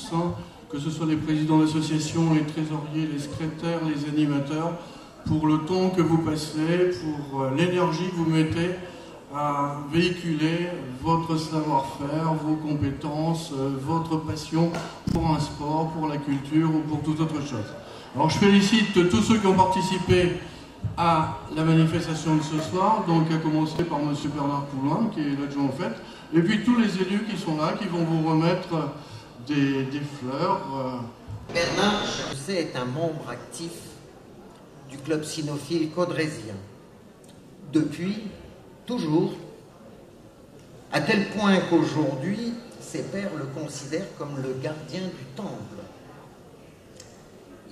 tous, hein, que ce soit les présidents d'associations, les trésoriers, les secrétaires, les animateurs, pour le temps que vous passez, pour l'énergie que vous mettez à véhiculer votre savoir-faire, vos compétences, votre passion pour un sport, pour la culture ou pour toute autre chose. Alors je félicite tous ceux qui ont participé à la manifestation de ce soir, donc à commencer par M. Bernard Poulain, qui est l'adjoint au fait, et puis tous les élus qui sont là, qui vont vous remettre des fleurs. Bernard, je sais, est un membre actif du club cynophile caudrésien. Depuis, toujours, à tel point qu'aujourd'hui, ses pairs le considèrent comme le gardien du temple.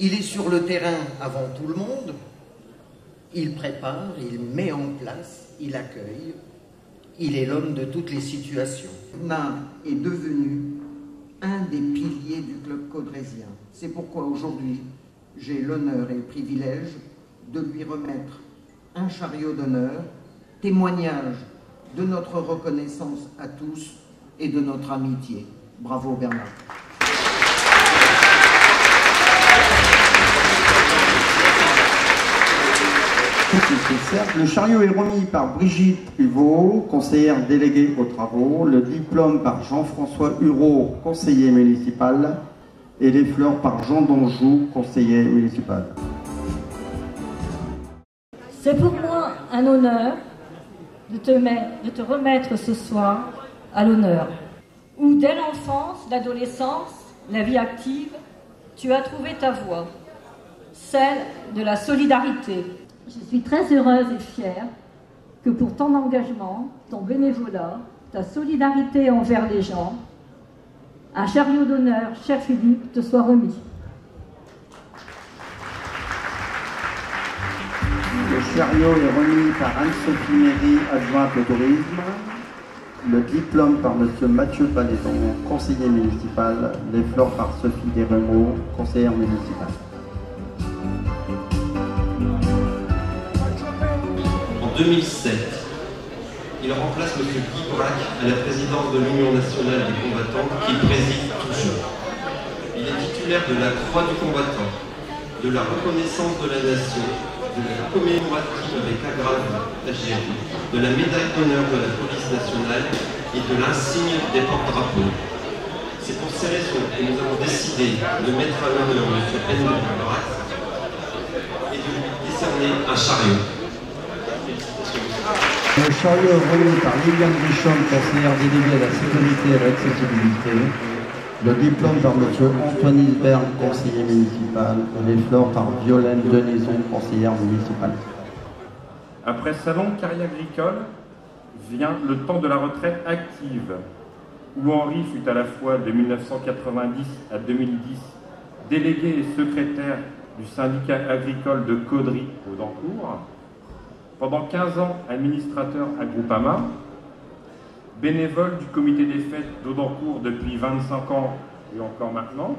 Il est sur le terrain avant tout le monde, il prépare, il met en place, il accueille, il est l'homme de toutes les situations. Bernard est devenu un des piliers du club caudrésien. C'est pourquoi aujourd'hui, j'ai l'honneur et le privilège de lui remettre un chariot d'honneur, témoignage de notre reconnaissance à tous et de notre amitié. Bravo Bernard. Le chariot est remis par Brigitte Huveau, conseillère déléguée aux travaux, le diplôme par Jean-François Hureau, conseiller municipal, et les fleurs par Jean Donjou, conseiller municipal. C'est pour moi un honneur de te remettre ce soir à l'honneur, où dès l'enfance, l'adolescence, la vie active, tu as trouvé ta voie, celle de la solidarité. Je suis très heureuse et fière que pour ton engagement, ton bénévolat, ta solidarité envers les gens, un chariot d'honneur, cher Philippe, te soit remis. Le chariot est remis par Anne-Sophie Méry, adjointe au tourisme. Le diplôme par M. Mathieu Palédon, conseiller municipal. Les fleurs par Sophie Desremeaux, conseillère municipale. En 2007, il remplace M. Guy Braque à la présidence de l'Union nationale des combattants qu'il préside toujours. Il est titulaire de la Croix du combattant, de la reconnaissance de la nation, de la commémorative avec agrave d'Algérie, de la médaille d'honneur de la police nationale et de l'insigne des porte-drapeaux. C'est pour ces raisons que nous avons décidé de mettre à l'honneur M. Henri Braque et de lui décerner un chariot. Le chariot est remis par Liliane Richomme, conseillère déléguée à la sécurité et à l'accessibilité. Le diplôme par M. Antoine Isberg, conseiller municipal, et les fleurs par Violaine Denison, conseillère municipale. Après sa longue carrière agricole, vient le temps de la retraite active, où Henri fut à la fois de 1990 à 2010 délégué et secrétaire du syndicat agricole de Caudry au Dancourt, pendant 15 ans administrateur à Groupama, bénévole du comité des fêtes d'Audencourt depuis 25 ans et encore maintenant,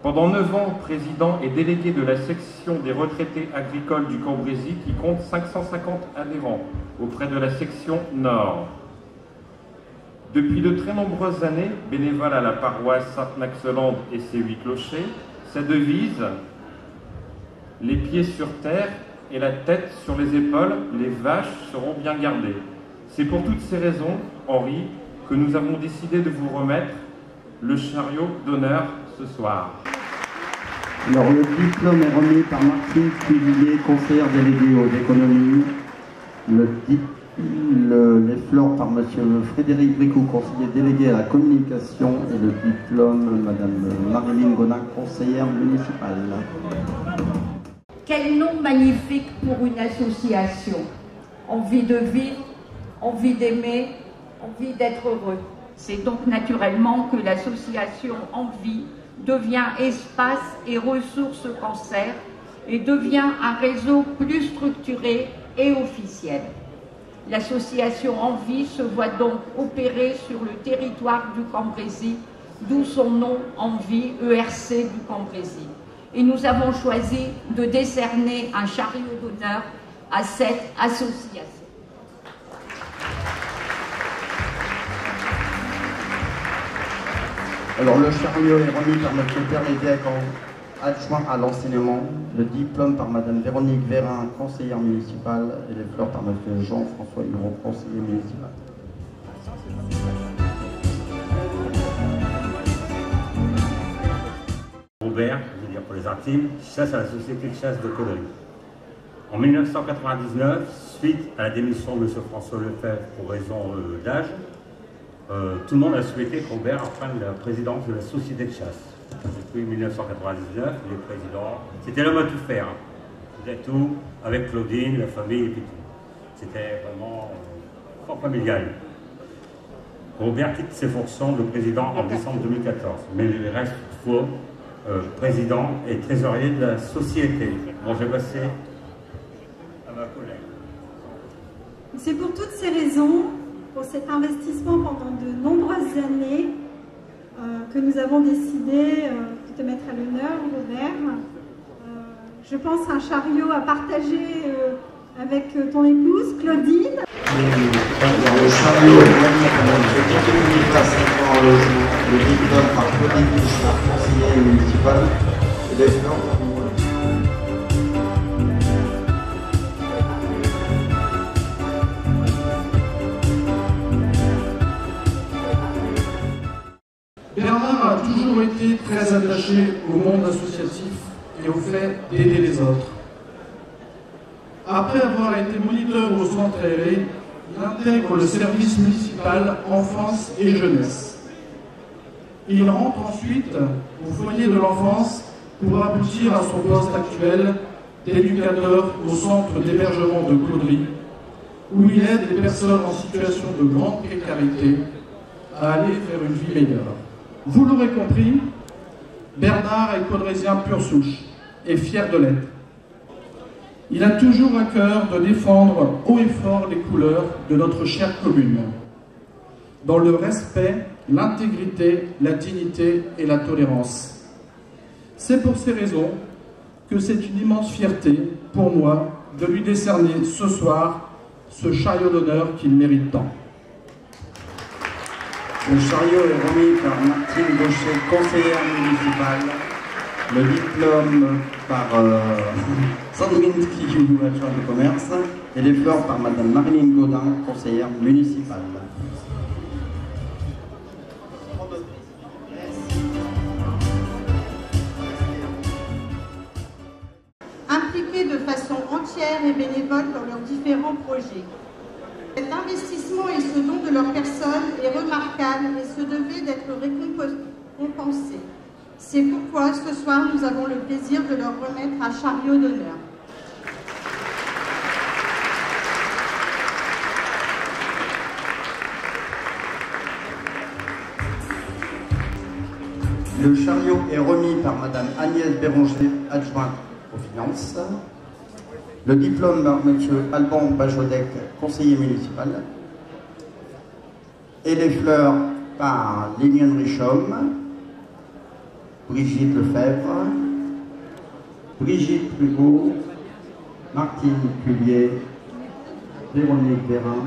pendant 9 ans président et délégué de la section des retraités agricoles du Cambrésis qui compte 550 adhérents auprès de la section Nord. Depuis de très nombreuses années, bénévole à la paroisse Sainte-Maxelande et ses 8 clochers, sa devise « Les pieds sur terre et la tête sur les épaules, les vaches seront bien gardées ». C'est pour toutes ces raisons, Henri, que nous avons décidé de vous remettre le chariot d'honneur ce soir. Alors, le diplôme est remis par Martine Cuvillier, conseillère déléguée aux économies. Les fleurs par M. Frédéric Bricou, conseiller délégué à la communication. Et le diplôme, Mme Marilyn Godin, conseillère municipale. Quel nom magnifique pour une association. Envie de vivre, envie d'aimer, envie d'être heureux. C'est donc naturellement que l'association Envie devient espace et ressources cancer et devient un réseau plus structuré et officiel. L'association Envie se voit donc opérer sur le territoire du Cambrésis, d'où son nom Envie, ERC du Cambrésis. Et nous avons choisi de décerner un chariot d'honneur à cette association. Alors le chariot est remis par M. Bernadette, adjoint à l'enseignement, le diplôme par Mme Véronique Vérin, conseillère municipale, et les fleurs par M. Jean-François Hureau, conseiller municipal. Robert, je veux dire pour les intimes, chasse à la société de chasse de Caudry. En 1999, suite à la démission de M. François Lefebvre pour raison d'âge, tout le monde a souhaité que Robert reprenne la présidence de la société de chasse. Depuis 1999, il est président. C'était l'homme à tout faire. Il faisait tout avec Claudine, la famille et puis tout. C'était vraiment fort familial. Robert quitte ses fonctions de président en décembre 2014, mais il reste toutefois président et trésorier de la société. Bon, je vais passer à ma collègue. C'est pour toutes ces raisons, pour cet investissement pendant de nombreuses années, que nous avons décidé de te mettre à l'honneur, Robert. Je pense à un chariot à partager avec ton épouse, Claudine. Le chariot est remis par M. logement, le diplôme par Claudine Bouchard, conseiller municipal, et les fleurs. Bernard a toujours été très attaché au monde associatif et au fait d'aider les autres. Après avoir été moniteur au centre aéré, il intègre le service municipal enfance et jeunesse. Il rentre ensuite au foyer de l'enfance pour aboutir à son poste actuel d'éducateur au centre d'hébergement de Caudry, où il aide les personnes en situation de grande précarité à aller vers une vie meilleure. Vous l'aurez compris, Bernard est caudrésien pure souche et fier de l'être. Il a toujours à cœur de défendre haut et fort les couleurs de notre chère commune, dans le respect, l'intégrité, la dignité et la tolérance. C'est pour ces raisons que c'est une immense fierté pour moi de lui décerner ce soir ce chariot d'honneur qu'il mérite tant. Le chariot est remis par Martine Gaucher, conseillère municipale. Le diplôme par Sandrine Skijou, adjointe de commerce. Et les fleurs par Mme Marilyn Gaudin, conseillère municipale. Impliqués de façon entière et bénévole dans leurs différents projets. Cet investissement et ce don de leur personne est remarquable et se devait d'être récompensé. C'est pourquoi ce soir nous avons le plaisir de leur remettre un chariot d'honneur. Le chariot est remis par Mme Agnès Béranger, adjointe aux finances. Le diplôme par M. Alban Bajodec, conseiller municipal. Et les fleurs par Liliane Richomme, Brigitte Lefebvre, Brigitte Hugo, Martine Cullier, Véronique Vérin,